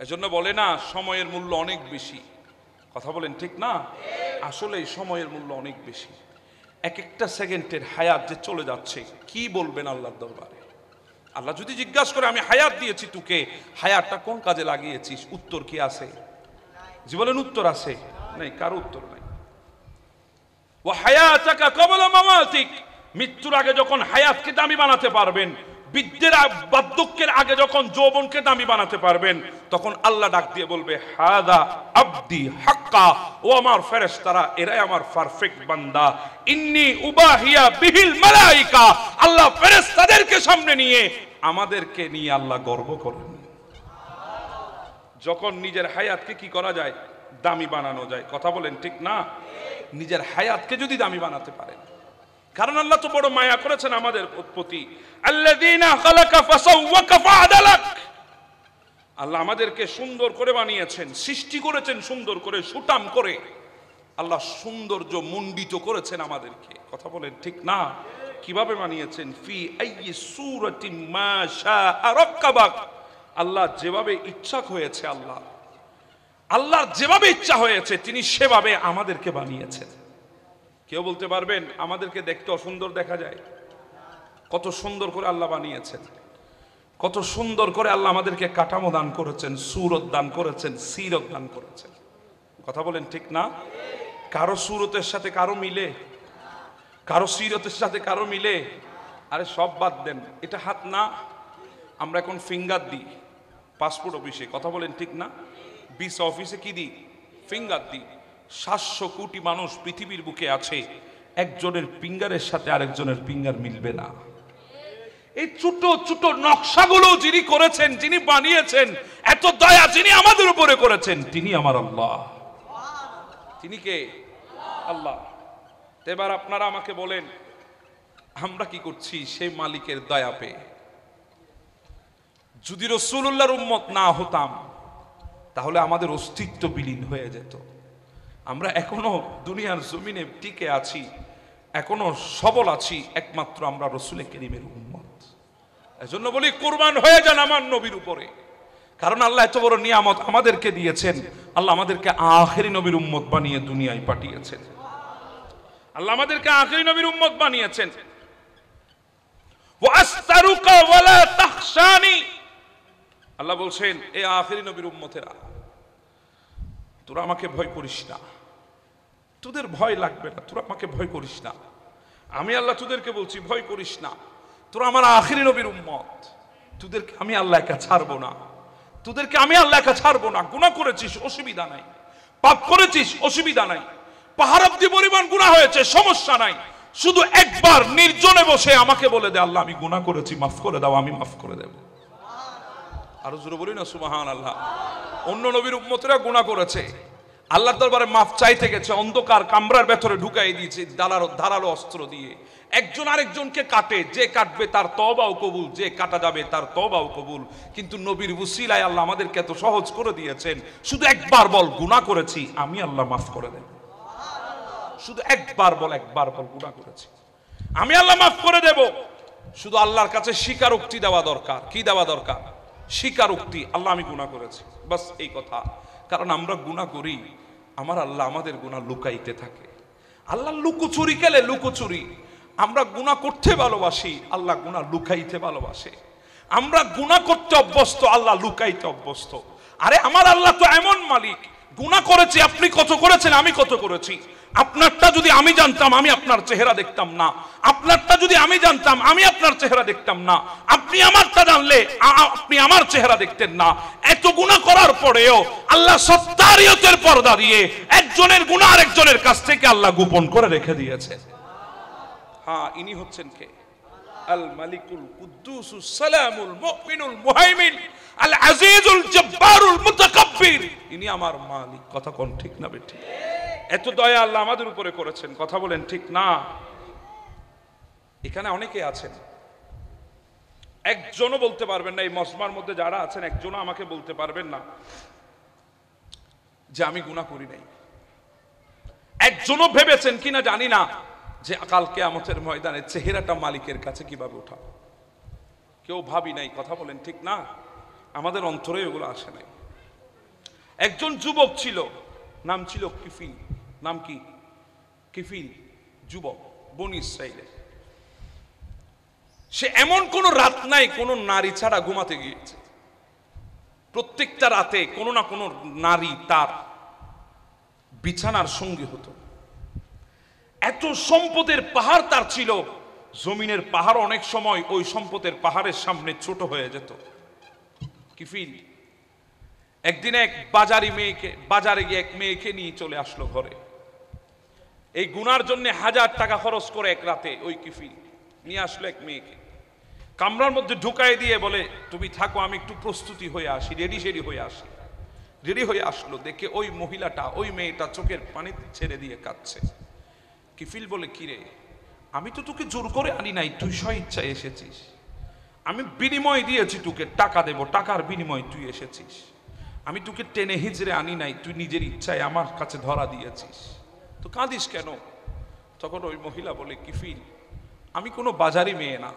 এজন্য বলে না সময়ের মূল্য অনেক বেশি। কথা বলেন ঠিক না? আসলে সময়ের মূল্য অনেক বেশি। একটা সেকেন্ডের হায়াত যে চলে যাচ্ছে, কি বলবেন আল্লাহর দরবারে? আল্লাহ যদি জিজ্ঞাসা করে আমি হায়াত দিয়েছি তোকে, হায়াতটা কোন কাজে লাগিয়েছিস? উত্তর কি আছে? বলেন উত্তর আছে? নাই, কারো উত্তর নাই। ওয়া হায়াতাকা ক্বাবলা মামাতিক। মৃত্যুর আগে যখন হায়াতকে দামি বানাতে পারবেন, বৃদ্ধের বার্ধক্যের আগে যখন যৌবনকে দামি বানাতে পারবেন, তখন আল্লাহ ডাক দিয়ে বলবে হাদা আবদি হাক্কা। ও আমার ফেরেশতারা, এরাই আমার পারফেক্ট বান্দা। ইন্নী উবাহিয়া বিহিল মালাইকা। আল্লাহ ফেরেশতাদেরকে সামনে নিয়ে আমাদেরকে নিয়ে আল্লাহ গর্ব করেন। যখন নিজের হায়াতকে কি করা যায়? দামি বানানো যায়। কথা বলেন ঠিক না? নিজের হায়াতকে যদি দামি বানাতে পারেন, কারণ আল্লাহ তো বড় মায়া করেছেন আমাদের প্রতি। আল্লাযীনা খালাকা ফাসাওয়াকা ফাআদালাক। আল্লাহ আমাদেরকে সুন্দর করে বানিয়েছেন, সৃষ্টি করেছেন সুন্দর করে, সুঠাম করে। আল্লাহ সৌন্দর্য মণ্ডিত করেছেন আমাদেরকে। কথা বলেন ঠিক না? কিভাবে বানিয়েছেন? ফি আইয়ি সূরাতিন মা শাআ রাক্কাবাক। আল্লাহ যেভাবে ইচ্ছা হয়েছে, আল্লাহর যেভাবে ইচ্ছা হয়েছে তিনি সেভাবে আমাদেরকে বানিয়েছেন। কেউ বলতে পারবেন আমাদেরকে দেখতে অসুন্দর দেখা যায়? কত সুন্দর করে আল্লাহ বানিয়েছেন, কত সুন্দর করে আল্লাহ আমাদেরকে কাঠামো দান করেছেন, সুরত দান করেছেন, সিরত দান করেছেন। কথা বলেন ঠিক না? কারো সুরতের সাথে কারো মিলে, কারো সিরতের সাথে কারো মিলে? আরে সব বাদ দেন, এটা হাত না, আমরা এখন ফিঙ্গার দিই পাসপোর্ট অফিসে। কথা বলেন ঠিক না? ভিসা অফিসে কি দিই? ফিঙ্গার দিই। 700 কোটি মানুষ পৃথিবীর বুকে আছে, একজনের ফিঙ্গারের সাথে আরেকজনের ফিঙ্গার মিলবে না। এই ছোট ছোট নকশাগুলো যিনি করেছেন, যিনি বানিয়েছেন, এত দয়া যিনি আমাদের উপরে করেছেন, তিনি আমার আল্লাহ। তিনি কে? আল্লাহ। এবার আপনারা আমাকে বলেন আমরা কি করছি সেই মালিকের দয়া পেয়ে? যদি রাসূলুল্লাহর উম্মত না হতাম তাহলে আমাদের অস্তিত্ব বিলীন হয়ে যেত। আমরা এখনো দুনিয়ার জমিনে টিকে আছি, এখনো সবল আছি একমাত্র আমরা রসুল করিমের উম্মত। এজন্য বলি কুরবান হয়ে যান আমার নবীর উপরে, কারণ আল্লাহ এত বড় নিয়ামত আমাদেরকে দিয়েছেন। আল্লাহ আমাদেরকে আখেরি নবীর উম্মত বানিয়ে দুনিয়ায় পাঠিয়েছেন। আল্লাহ আমাদেরকে আখেরি নবীর উম্মত বানিয়েছেন। ওয়াস্তারুকা ওয়ালা তাখশানি, আল্লাহ বলছেন এ আখেরি নবীর উম্মতেরা, তোরা আমাকে ভয় করিস না, তোদের ভয় লাগবে না, তোরা আমাকে ভয় করিস না। আমি আল্লাহ তোদেরকে বলছি ভয় করিস না, তোরা আমার আখেরি নবীর উম্মত, তোদেরকে আমি আল্লাহ একা ছাড়বো না, তোদেরকে আমি আল্লাহ একা ছাড়বো না। গুনাহ করেছিস অসুবিধা নাই, পাপ করেছিস অসুবিধা নাই, পাহাড়াব্দি পরিমাণ গুনাহ হয়েছে সমস্যা নাই, শুধু একবার নির্জনে বসে আমাকে বলে দে আল্লাহ আমি গুনাহ করেছি, মাফ করে দাও, আমি মাফ করে দেব। আরো জোরে বলি না সুবহানাল্লাহ। অন্য নবীর উম্মতেরা গুনাহ করেছে, আল্লাহর দরবারে মাফ চাইতে গেছে, অন্ধকার কামরার ভেতরে ঢুকাই দিয়েছে ধারালো অস্ত্র দিয়ে। একজন আরেকজনকে কাটে, যে কাটবে তার তওবাও কবুল, যে কাটা যাবে তার তওবাও কবুল। কিন্তু নবীর উসিলায় আল্লাহ আমাদেরকে এত সহজ করে দিয়েছেন, শুধু একবার বল গুনাহ করেছি, আমি আল্লাহ মাফ করে দেব। শুধু একবার বল গুনাহ করেছি, আমি আল্লাহ মাফ করে দেব। শুধু আল্লাহর কাছে স্বীকারোক্তি দেওয়া দরকার। কি দেওয়া দরকার? স্বীকারোক্তি, আল্লাহ আমি গুনাহ করেছি, বাস এই কথা। কারণ আমরা গুনাহ করি, আমার আল্লাহ আমাদের গুনাহ লুকাইতে থাকে। আল্লাহ লুকোচুরি খেলে, লুকোচুরি। আমরা গুনাহ করতে ভালোবাসি, আল্লাহ গুনাহ লুকাইতে ভালোবাসে। আমরা গুনাহ করতে অভ্যস্ত, আল্লাহ লুকাইতে অভ্যস্ত। আরে আমার আল্লাহ তো এমন মালিক, গুনাহ করেছি, আপনি কত করেছেন, আমি কত করেছি। আপনারটা যদি আমি জানতাম আমি আপনার চেহারা দেখতাম না, আপনারটা যদি আমি জানতাম আমি আপনার চেহারা দেখতাম না, আপনি আমারটা জানলে আপনি আমার চেহারা দেখতেন না। এত গুনাহ করার পরেও আল্লাহ সত্তারিয়তের পর্দা দিয়ে একজনের গুনাহ আরেকজনের কাছ থেকে আল্লাহ গোপন করে রেখে দিয়েছে। হ্যাঁ, ইনি হচ্ছেন কে? আল মালিকুল কুদ্দুসুস সালামুল মুমিনুল মুহাইমিন আল আজিজুল জব্বারুল মুতাকাব্বির। ইনি আমার মালিক। কথা কোন ঠিক না বেঠিক? এত দয়া আল্লাহ আমাদের উপরে করেছেন, কথা বলেন ঠিক না? এখানে অনেকে আছেন, একজনও বলতে পারবেন না, এই মজমার মধ্যে যারা আছেন একজনও আমাকে বলতে পারবেন না যে আমি গুনাহ করি নাই। একজনও ভেবেছেন কিনা জানি না যে কাল কিয়ামতের ময়দানে চেহারাটা মালিকের কাছে কিভাবে উঠাবো। কেউ ভাবি নাই, কথা বলেন ঠিক না? আমাদের অন্তরে এগুলো আসে নাই। একজন যুবক ছিল, নাম ছিল কিফিল। নাম কি? কিফিল, যুবক, বনী ইসরাইলের। সে এমন কোন রাত নাই কোন নারী ছাড়া ঘুমাতে গিয়েছে। প্রত্যেকটা রাতে কোন না কোন নারী তার বিছানার সঙ্গী হতো। এত সম্পদের পাহাড় তার ছিল, জমিনের পাহাড় অনেক সময় ওই সম্পদের পাহাড়ের সামনে ছোট হয়ে যেত। কিফিল একদিন এক বাজারে গিয়ে এক মেয়েকে নিয়ে চলে আসলো ঘরে। এই গুনার জন্য 1000 টাকা খরচ করে এক রাতে ওই কিফিল নিয়ে আসলো এক মেয়েকে, কামরার মধ্যে ঢুকাই দিয়ে বলে তুমি থাকো, আমি একটু প্রস্তুতি হয়ে আসি, রেডি হয়ে আসি। রেডি হয়ে আসলো, দেখে ওই মহিলাটা, ওই মেয়েটা চোখের পানি ছেড়ে দিয়ে কাঁদছে। কিফিল বলে কিরে, আমি তো তোকে জোর করে আনি নাই, তুই স্বইচ্ছায় এসেছিস। আমি বিনিময় দিয়েছি তোকে, টাকা দেব, টাকার বিনিময় তুই এসেছিস। আমি তোকে টেনে হিজড়ে আনি নাই, তুই নিজের ইচ্ছায় আমার কাছে ধরা দিয়েছিস, তো কাঁদিস কেন? তখন ওই মহিলা বলে কিফিল, আমি কোনো বাজারি মেয়ে না,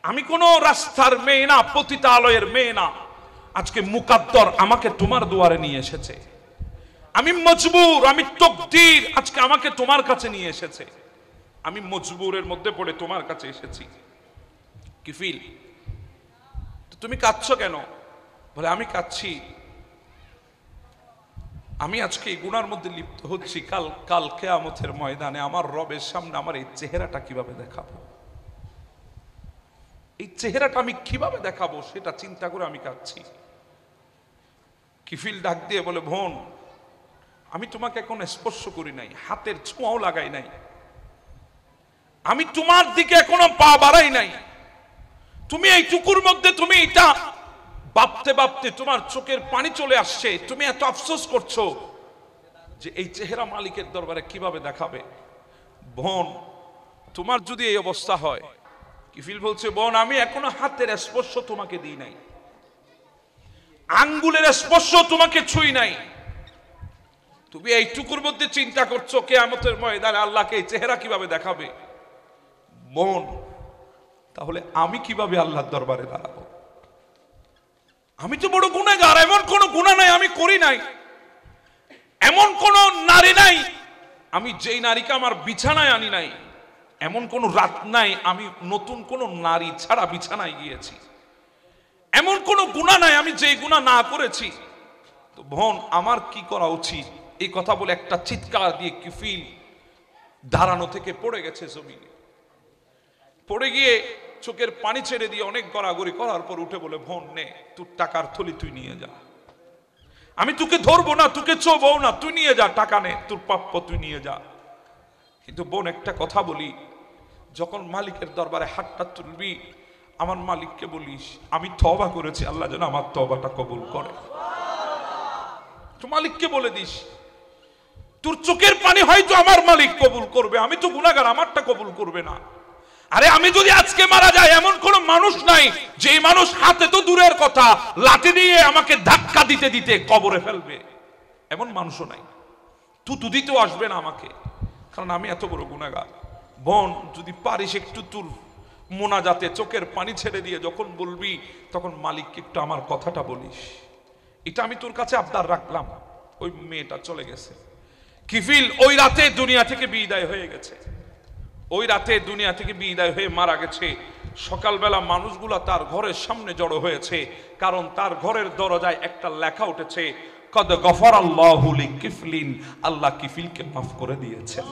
আমি কোনো রাস্তার মেয়ে না, পতিতালয়ের মেয়ে না। আজকে মুকাদ্দর আমাকে তোমার দুয়ারে নিয়ে এসেছে, আমি মজবুর, আমি তকদির আজকে আমাকে তোমার কাছে নিয়ে এসেছে, আমি মজবুরের মধ্যে পড়ে তোমার কাছে এসেছি। কিফিল, তুমি কাঁদছো কেন? বলে আমি কাঁদছি, আমি আজকে এই গুনার মধ্যে লিপ্ত হচ্ছি, কাল কিয়ামতের ময়দানে আমার রবের সামনে আমার এই চেহারাটা কিভাবে দেখাবো, এই চেহারাটা আমি কিভাবে দেখাবো সেটা চিন্তা করে আমি কাঁদছি। কিফিল ডাক দিয়ে বলে, বোন, আমি তোমাকে এখন স্পর্শ করি নাই, হাতের ছোঁয়াও লাগাই নাই, আমি তোমার দিকে এখনো পা বাড়াই নাই। তুমি এইটুকুর মধ্যে তুমি এটা ভাবতে ভাবতে তোমার চোখের পানি চলে আসছে, তুমি এত আফসোস করছো যে এই চেহারা মালিকের দরবারে কিভাবে দেখাবে। বোন, তোমার যদি এই অবস্থা হয়, কিফিল বলছে, বোন, আমি এখনো হাতের স্পর্শ তোমাকে দিই নাই, আঙ্গুলের স্পর্শ তোমাকে ছুঁই নাই, তুমি এইটুকুর মধ্যে চিন্তা করছো কিয়ামতের ময়দানে আল্লাহকে এই চেহারা কিভাবে দেখাবে। বোন, তাহলে আমি কিভাবে আল্লাহর দরবারে দাঁড়াবো? আমি তো বড় গুনাহগার, এমন কোন গুনাহ নাই আমি করি নাই, এমন কোন নারী নাই আমি যেই নারীকে আমার বিছানায় আনি নাই, এমন কোন রাত নাই আমি নতুন কোন নারী ছাড়া বিছানায় গিয়েছি, এমন কোন গুনাহ নাই আমি যেই গুনাহ না করেছি। তো বোন, আমার কি করা উচিত? এই কথা বলে একটা চিৎকার দিয়ে কিফিল দাঁড়ানো থেকে পড়ে গেছে জমিনে। পড়ে গিয়ে চোখের পানি ছেড়ে দিয়ে অনেক গড়াগড়ি করার পর উঠে বলে, বোন নে, তোর টাকার থলি তুই নিয়ে যা, আমি তোকে ধরবো না, তোকে ছোবও না, তুই নিয়ে যা, টাকা নে, তোর প্রাপ্য তুই নিয়ে যা। কিন্তু বোন, একটা কথা বলি, যখন মালিকের দরবারে হাতটা তুলবি, আমার মালিককে বলিস আমি তওবা করেছি, আল্লাহ যেন আমার তওবাটা কবুল করে। তো মালিককে বলে দিস, তোর চোখের পানি হয়তো আমার মালিক কবুল করবে, আমি তো গুনাহগার, আমারটা কবুল করবে না। আরে আমি যদি আজকে মারা যাই, এমন কোন মানুষ নাই যে মানুষ হাতে তো দূরের কথা লাঠি দিয়ে আমাকে ধাক্কা দিতে দিতে কবরে ফেলবে, এমন মানুষও নাই। তুতু দিতেও আসবে না আমাকে, কারণ আমি এত বড় গুনাহগার। বোন, যদি পারিস একটু তুল মোনাজাতে চোখের পানি ছেড়ে দিয়ে যখন বলবি, তখন মালিককে একটু আমার কথাটা বলিস, এটা আমি তোর কাছে আবদার রাখলাম। ওই মেয়েটা চলে গেছে, কিফিল ওই রাতে দুনিয়া থেকে বিদায় হয়ে গেছে, ওই রাতে দুনিয়া থেকে বিদায় হয়ে মারা গেছে। সকালবেলা মানুষগুলা তার ঘরের সামনে জড়ো হয়েছে, কারণ তার ঘরের দরজায় একটা লেখা উঠেছে, কদ গফরাল্লাহু লিকিফলিন, আল্লাহ কিফিলকে মাফ করে দিয়েছেন।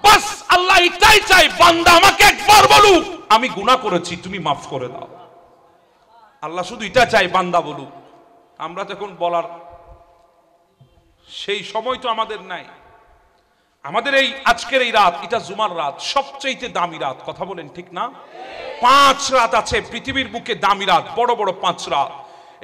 বাস আল্লাহ এটাই চাই, বান্দা আমাকে একবার বলুক আমি গুনাহ করেছি, তুমি মাফ করে দাও। আল্লাহ শুধু এটা চাই, বান্দা বলুক। আমরা তখন বলার সেই সময় তো আমাদের নাই। আমাদের এই আজকের এই রাত, এটা জুমার রাত, সবচেয়ে দামি রাত, কথা বলেন ঠিক না? 5 রাত আছে পৃথিবীর বুকে দামি রাত, বড় বড় 5 রাত।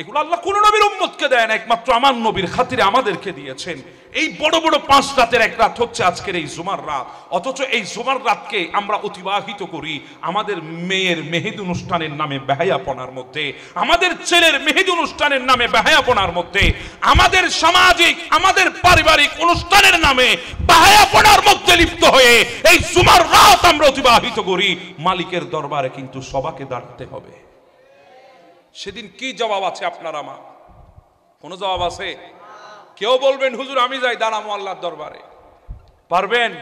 এগুলো আল্লাহ কোন নবীর উম্মতকে দেয় না, একমাত্র আমার নবীর খাতিরে আমাদেরকে দিয়েছেন। এই বড় বড় 5 রাতের এক রাত হচ্ছে আজকের এই জুমার রাত। অথচ এই জুমার রাতকে আমরা অতিবাহিত করি আমাদের মেয়ের মেহেদি অনুষ্ঠানের নামে বেহায়াপনার মধ্যে, আমাদের ছেলের মেহেদি অনুষ্ঠানের নামে বেহায়াপনার মধ্যে, আমাদের সামাজিক আমাদের পারিবারিক অনুষ্ঠানের নামে বেহায়াপনার মধ্যে লিপ্ত হয়ে এই জুমার রাত আমরা অতিবাহিত করি। মালিকের দরবারে কিন্তু সবাইকে দাঁড়াতে হবে। সেদিন কি জবাব আছে আপনার আমার? কোন জবাব আছে? কেউ বলবেন হুজুর আমি যাই দাঁড়াবো আল্লাহর দরবারে, পারবেন?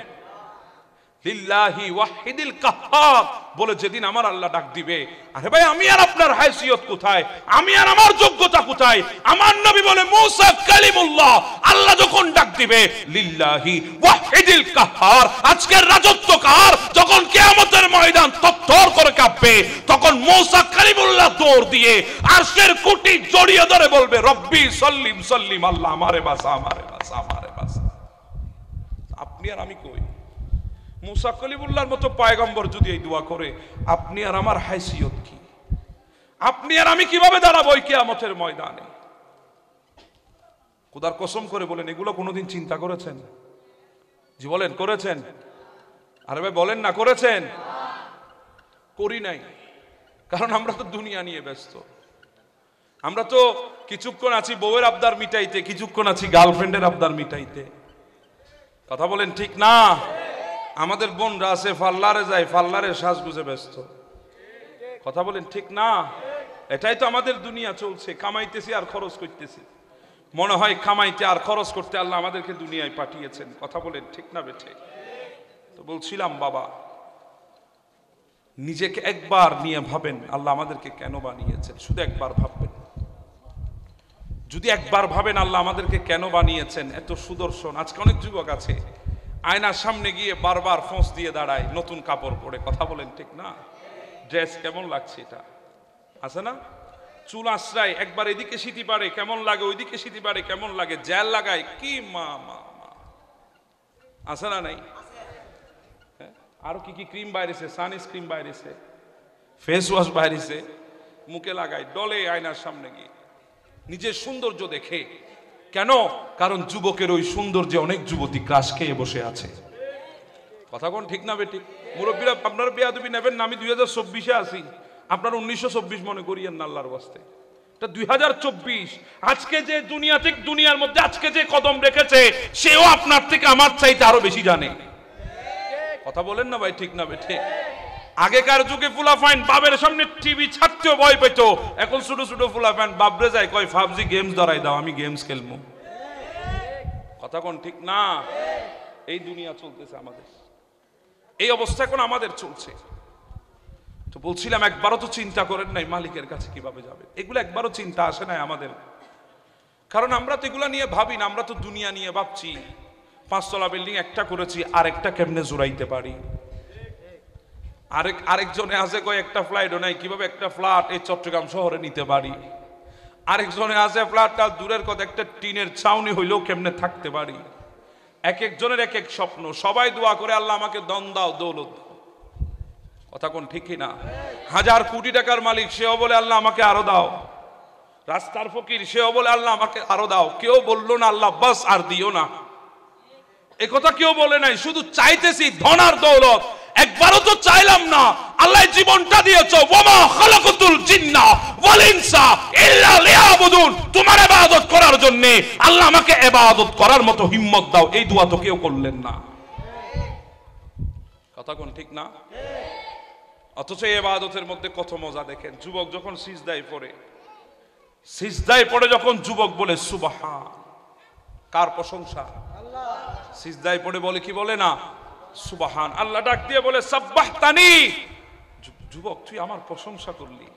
লিল্লাহি ওয়াহিদিল কাহ্হার বলে যেদিন আমার আল্লাহ ডাক দিবে, আরে ভাই আমি আর আপনার হাইসিয়ত কোথায়, আমি আর আমার যোগ্যতা কোথায়? আমার নবী বলে মুসা কালিমুল্লাহ, আল্লাহ যখন ডাক দিবে লিল্লাহি ওয়াহিদিল কাহ্হার, আজকের রাজত্ব কার? যখন কিয়ামতের ময়দান থরথর করে কাঁপবে, তখন মুসা কালিমুল্লাহ দৌড় দিয়ে আরশের খুঁটি জড়িয়ে ধরে বলবে রব্বি সাল্লিম সাল্লিম, আল্লাহ আমারে বাঁচা, আমারে বাঁচা, আমারে বাঁচা। আপনি আর আমি কই? মুসা কালিমুল্লাহর মতো পয়গম্বর যদি এই দোয়া করে, আপনি আর আমার হাইসিয়ত কি? আপনি আর আমি কিভাবে দাঁড়াবো এই কিয়ামতের ময়দানে? খোদার কসম করে বলেন, এগুলো কোনোদিন চিন্তা করেছেন? জি বলেন, করেছেন? আরে ভাই বলেন না, করেছেন? করি নাই, কারণ আমরা তো দুনিয়া নিয়ে ব্যস্ত। আমরা তো কিছুক্ষণ আছি বউয়ের আবদার মিটাইতে, কিছুক্ষণ আছি গার্লফ্রেন্ডের আবদার মিটাইতে। কথা বলেন ঠিক না? আমাদের বোনরা আছে পার্লারে যায়, পার্লারে সাজগুজে ব্যস্ত। কথা বলেন ঠিক না? এটাই তো আমাদের দুনিয়া চলছে, কামাইতেছি আর খরচ করতেছি। মনে হয় কামাইতে আর খরচ করতে আল্লাহ আমাদেরকে দুনিয়ায় পাঠিয়েছেন। কথা বলেন ঠিক না বেঠে? তো বলছিলাম বাবা, নিজেকে একবার নিয়ে ভাবেন আল্লাহ আমাদেরকে কেন বানিয়েছেন, শুধু একবার ভাববেন। যদি একবার ভাবেন আল্লাহ আমাদেরকে কেন বানিয়েছেন, এত সুদর্শন। আজকে অনেক যুবক আছে আয়নার সামনে গিয়ে বারবার ফোঁস দিয়ে দাঁড়ায় নতুন কাপড় পরে। কথা বলেন ঠিক না? ড্রেস কেমন লাগছে, এটা আছে না? চুল আশ্রায়, একবার এদিকে সিটি পারে কেমন লাগে, ওইদিকে সিটি পারে কেমন লাগে, জেল লাগায় কি মা মা মা, আছে না নাই? আরো কি কি ক্রিম বাইরেছে, সানস্ক্রিন বাইরেছে, ফেস ওয়াশ বাইরেছে, মুখে লাগায়, ডলে আয়নার সামনে গিয়ে নিজের সৌন্দর্য দেখে। কেন? কারণ যুবকের ওই সৌন্দর্যে অনেক যুবতী ক্রাশ খেয়ে বসে আছে। কথা কোন ঠিক না বেঠিক? মুরব্বীরা আপনারা বেয়াদবি নেবেন না, আমি 2024-এ আছি, আপনারা 1924 মনে করিয়েন না আল্লাহর ওয়াস্তে। এটা 2024। আজকে যে দুনিয়াতে দুনিয়ার মধ্যে আজকে যে কদম রেখেছে সেও আপনার থেকে আমার চাইতে আরো বেশি জানে। কথা বলেন না ভাই, ঠিক না ভাই? ঠিক। আগেকার যুগে ফুলাফাইন বাবের সামনে টিভি ছাড়তেও ভয় পেত, এখন ছোট ছোট ফুলাফাইন বাবরে যায় কয় পাবজি গেমস ধরাই দাও, আমি গেমস খেলবো। কথা কোন ঠিক না? এই দুনিয়া চলতেছে আমাদের, এই অবস্থা এখন আমাদের চলছে। তো বলছিলাম একবারও তো চিন্তা করেন নাই মালিকের কাছে কিভাবে যাবে, এগুলো একবারও চিন্তা আসে নাই আমাদের। কারণ আমরা তো এগুলা নিয়ে ভাবি না, আমরা তো দুনিয়া নিয়ে ভাবছি। 5 তলা বিল্ডিং একটা করেছি, আরেকটা কেমনে জোড়াইতে পারি। আরেকজনে আছে কয় একটা ফ্লাইটও নাই, কিভাবে একটা ফ্ল্যাট এই চট্টগ্রাম শহরে নিতে পারি। আরেকজনে আছে ফ্ল্যাটটা দূরের কথা, একটা টিনের ছাউনি হইলেও কেমনে থাকতে পারি। এক একজনের এক এক স্বপ্ন। সবাই দোয়া করে আল্লাহ আমাকে দন দাও, দৌলত দাও। কথা কোন ঠিক না? 1000 কোটি টাকার মালিক সেও বলে আল্লাহ আমাকে আরো দাও। রাস্তার ফকির সেও বলে আল্লাহ আমাকে আরো দাও। কেউ বললো না আল্লাহ বাস আর দিও না, এই কথা কেউ বলে নাই। শুধু চাইতেছি ধন আর দৌলত। একবারও তো চাইলাম না আল্লাহ জীবনটা দিয়েছো, ওয়ামা খালাকাতুল জিন্না ওয়াল ইনসা ইল্লা লিয়াবুদুন, তোমার ইবাদত করার জন্য। আল্লাহ আমাকে ইবাদত করার মতো হিম্মত দাও, এই দোয়া তো কেউ করলেন না। কথা কোন ঠিক না? অথচ এই ইবাদতের মধ্যে কত মজা দেখেন। যুবক যখন সিজদায় পড়ে যখন যুবক বলে সুবহান, কার প্রশংসা? সিজদায় পড়ে বলে কি বলে না? সুবহান। আল্লাহ ডাক দিয়ে বলে সাব্বাহতানি, যুবক তুই আমার প্রশংসা করলি,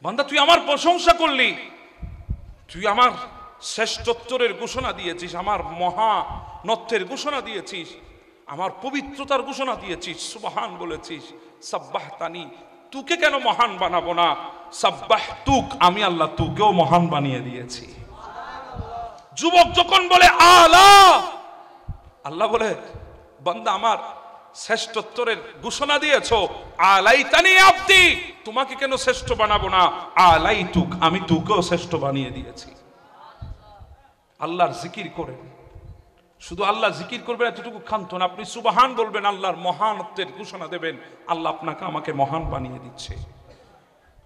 বান্দা তুই আমার প্রশংসা করলি, তুই আমার শ্রেষ্ঠত্বের ঘোষণা দিয়েছিস, আমার মহানত্বের ঘোষণা দিয়েছিস, আমার পবিত্রতার ঘোষণা দিয়েছিস, সুবহান বলেছিস। সাব্বাহতানি, তুকে কেন মহান বানাবো না? সাব্বাহতুক, আমি আল্লাহ তুকেও মহান বানিয়ে দিয়েছি। যুবক যখন বলে আলা, আল্লাহ বলে বান্দা আমার শ্রেষ্ঠত্বের ঘোষণা দিয়েছো, আলাইতানি আবদি, তোমাকে কেন শ্রেষ্ঠ বানাবো না? আলাইতুক, আমি তুকেও শ্রেষ্ঠ বানিয়ে দিয়েছি। আল্লাহর জিকির করেন, শুধু আল্লাহ জিকির করবেন এতটুকু ক্ষান্ত না, আপনি সুবহান বলবেন, আল্লাহর মহানত্বের ঘোষণা দেবেন, আল্লাহ আপনাকে আমাকে মহান বানিয়ে দিচ্ছে।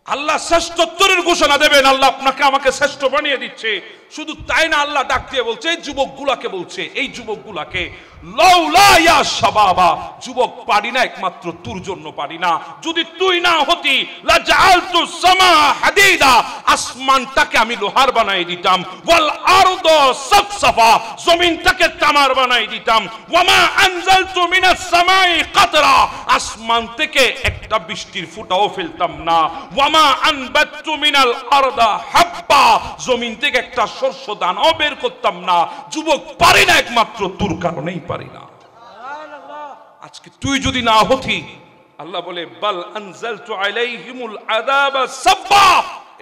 আল্লাহ শ্রেষ্ঠত্বের ঘোষণা দেবেন, আল্লাহ আপনাকে আমাকে শ্রেষ্ঠ বানিয়ে দিচ্ছে। শুধু তাই না, আল্লাহ ডাক দিয়ে বলছে এই যুবকগুলাকে, বলছে এই যুবকগুলাকে, লাউলা ইয়া শাবাবা, যুবক পারি না একমাত্র তোর জন্য পারি না, যদি তুই না হতি লাজাআলতু সামা হাদিদা, আসমানটাকে আমি লোহার বানাই দিতাম, ওয়াল আরদা সাফসাফা, জমিনটাকে তামার বানাই দিতাম, ওয়ামা আনজালতু মিনাস সামাই কাতরা, আসমান থেকে একটা বৃষ্টির ফোঁটাও ফেলতাম না, ওয়ামা আনবাতু মিনাল আরদা হাব্বা, জমিন থেকে একটা শস্য দানাও বের করতাম না। যুবক পারি না একমাত্র তোর কারণেই পারি না। আজকে তুই যদি না হতি, আল্লাহ বলে বাল আনজালতু আলাইহিমুল আযাবা সাব্বা,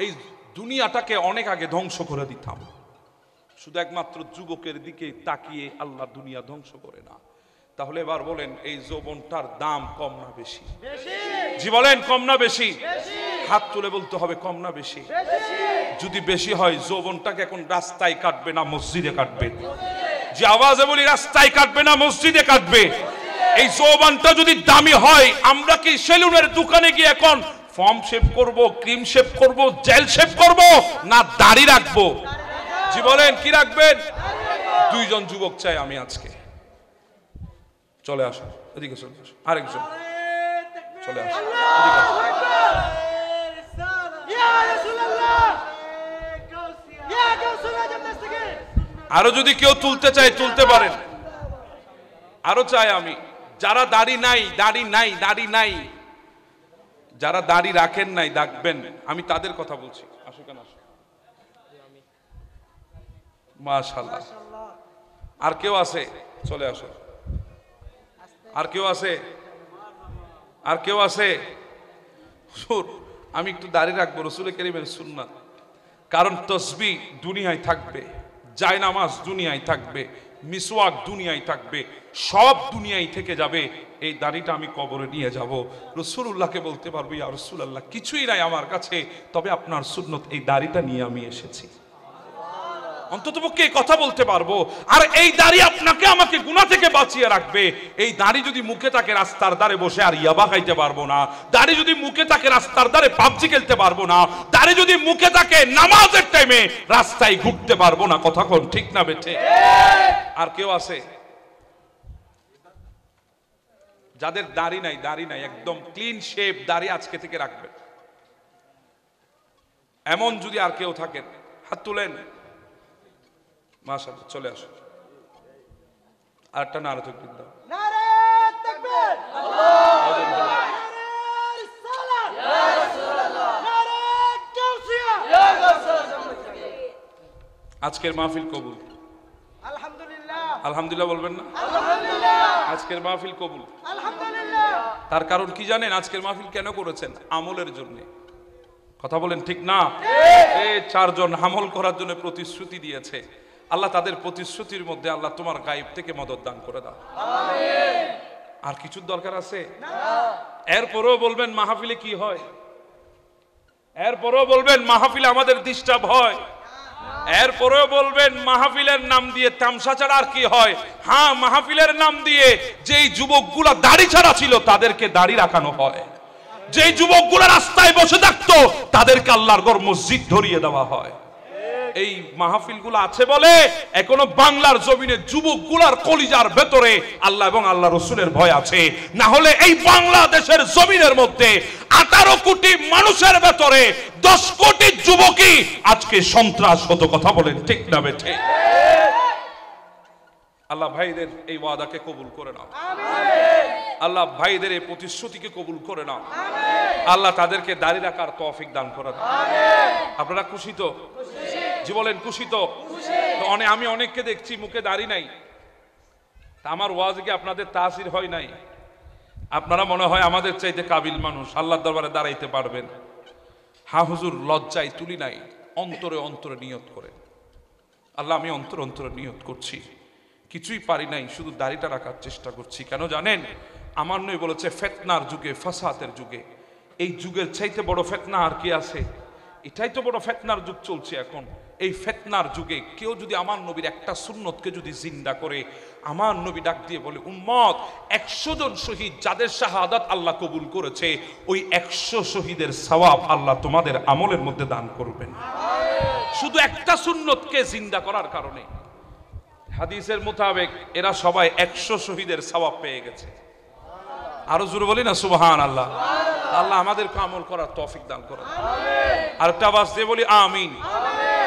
এই দুনিয়াটাকে অনেক আগে ধ্বংস করে দিতাম। শুধু একমাত্র যুবকের দিকে তাকিয়ে আল্লাহ দুনিয়া ধ্বংস করে না। তাহলে এবার বলেন এই যৌবনটার দাম কম না বেশি? জি বলেন, কম না বেশি? হাত তুলে বলতে হবে কম না বেশি? যদি বেশি হয় যৌবনটাকে এখন রাস্তায় কাটবে না মসজিদে কাটবে? যে আওয়াজে বলি রাস্তায় কাটবে না মসজিদে কাটবে? এই যৌবনটা যদি দামি হয়, আমরা কি সেলুনের দোকানে গিয়ে এখন ফর্ম শেভ করব, ক্রিম শেভ করব, জেল শেভ করব, না দাড়ি রাখবো? জি বলেন, কি রাখবেন? 2 জন যুবক চাই আমি আজকে। চলে আসো এদিকে, চলে আসো, আরেকজন চলে আসো এদিকে। আরো যদি কেউ তুলতে চায় তুলতে পারেন, আরো চাই আমি। যারা দাড়ি নাই, দাড়ি নাই, দাড়ি নাই, যারা দাড়ি রাখেন নাই ডাকবেন, আমি তাদের কথা বলছি। আসো কেন, আসো। মাশাআল্লাহ। আর কেউ আছে? চলে আসো। আর কেউ আছে? আর কেউ আছে? হুজুর আমি একটু দাড়ি রাখবো, রাসূল কারীমের সুন্নাত। কারণ তাসবিহ দুনিয়ায় থাকবে, জায়নামাজ দুনিয়ায় থাকবে, মিসওয়াক দুনিয়ায় থাকবে, সব দুনিয়ায় থেকে যাবে। এই দাড়িটা আমি কবরে নিয়ে যাব, রাসূলুল্লাহকে বলতে পারবো ইয়া রাসূলুল্লাহ কিছুই নাই আমার কাছে, তবে আপনার সুন্নত এই দাড়িটা নিয়ে আমি এসেছি। অন্ততপক্ষে এই কথা বলতে পারবো। আর এই দাড়ি আপনাকে আমাকে গুনাহ থেকে বাঁচিয়ে রাখবে। এই দাড়ি যদি মুখে থাকে রাস্তার ধারে বসে আর ইয়াবা খাইতে পারবো না। দাড়ি যদি মুখে থাকে রাস্তার ধারে পাবজি খেলতে পারবো না। দাড়ি যদি মুখে থাকে নামাজের টাইমে রাস্তায় ঘুরতে পারবো না। কথা কোন ঠিক না বেঠে? আর কেউ আছে যাদের দাড়ি নাই, একদম ক্লিন শেপ দাড়ি আজকে থেকে রাখবেন? এমন যদি আর কেউ থাকেন হাত তুলেন। মাশাআল্লাহ, চলে আসুন। আরেকটা নারে তাকবীর দাও। নারে তাকবীর, আল্লাহু আকবার, নারে রিসালাত, ইয়া রাসূলুল্লাহ, নারে গাউসিয়া, ইয়া গাউসিয়া। আজকের মাহফিল কবুল। আলহামদুলিল্লাহ, আলহামদুলিল্লাহ বলবেন না? আলহামদুলিল্লাহ, আজকের মাহফিল কবুল। আলহামদুলিল্লাহ। তার কারণ কি জানেন? আজকের মাহফিল কেন করেছেন? আমলের জন্য। কথা বলেন ঠিক না? এই চারজন আমল করার জন্য প্রতিশ্রুতি দিয়েছে। আল্লাহ তাদের প্রতিশ্রুতির মধ্যে আল্লাহ তোমার গায়েব থেকে মদদ দান করে দাও। আমিন। আর কিছুর দরকার আছে না? এরপরেও বলবেন মাহফিলে কি হয়? এরপরেও বলবেন মাহফিলে আমাদের ডিস্টার্ব হয়? এরপরেও বলবেন মাহফিলের নাম দিয়ে তামসা ছাড়া আর কি হয়? হ্যাঁ, মাহফিলের নাম দিয়ে যেই যুবকগুলা দাড়ি ছাড়া ছিল তাদেরকে দাড়ি রাখানো হয়। যেই যুবকগুলা রাস্তায় বসে থাকতো তাদেরকে আল্লাহর ঘর মসজিদ ধরিয়ে দেওয়া হয়। এই মাহফিলগুলো আছে বলে এখনো বাংলার জমিনে যুবকগুলার কলিজার ভেতরে আল্লাহ এবং আল্লাহ রসুলের ভয় আছে। না হলে এই বাংলাদেশের জমিনের মধ্যে 18 কোটি মানুষের ভেতরে 10 কোটি যুবকই আজকে সন্ত্রাস হতো। কথা বলেন ঠিক না বেঠে? আল্লাহ ভাইদের এই ওয়াদাকে কবুল করে নাও। আল্লাহ ভাইদের এই প্রতিশ্রুতিকে কবুল করে নাও। আল্লাহ তাদেরকে দাড়ি রাখার তৌফিক দান করে দাও। আপনারা খুশি তো? জি বলেন, খুশি তো? আমি অনেককে দেখছি মুখে দাড়ি নাই। আমার ওয়াজে কি আপনাদের তাসির হয় নাই? আপনারা মনে হয় আমাদের চাইতে কাবিল মানুষ, আল্লাহর দরবারে দাঁড়াইতে পারবেন। হ্যাঁ হুজুর, লজ্জায় তুলি নাই, অন্তরে অন্তরে নিয়ত করে। আল্লাহ, আমি অন্তরে অন্তরে নিয়ত করছি, কিছুই পারি নাই, শুধু দাড়িটা রাখার চেষ্টা করছি। কেন জানেন? আমার নই বলেছে ফিতনার যুগে, ফাসাদের যুগে, এই যুগের চাইতে বড় ফিতনা আর কি আছে? এটাই তো বড় ফিতনার যুগ চলছে এখন। এই ফিতনার যুগে কেউ যদি আমার নবীর একটা সুন্নতকে যদি জিন্দা করে, আমার নবী ডাক দিয়ে বলে, উম্মত 100 জন শহীদ যাদের শাহাদাত আল্লাহ কবুল করেছে, ওই 100 শহীদের সওয়াব আল্লাহ তোমাদের আমলের মধ্যে দান করবেন, শুধু একটা সুন্নতকে জিন্দা করার কারণে। হাদিসের মোতাবেক এরা সবাই 100 শহীদের সওয়াব পেয়ে গেছে। আরো জোরে বলি না সুবহানাল্লাহ। আল্লাহ আমাদেরকে আমল করার তৌফিক দান করুন। আরেকটা আওয়াজ দিয়ে বলি আমিন।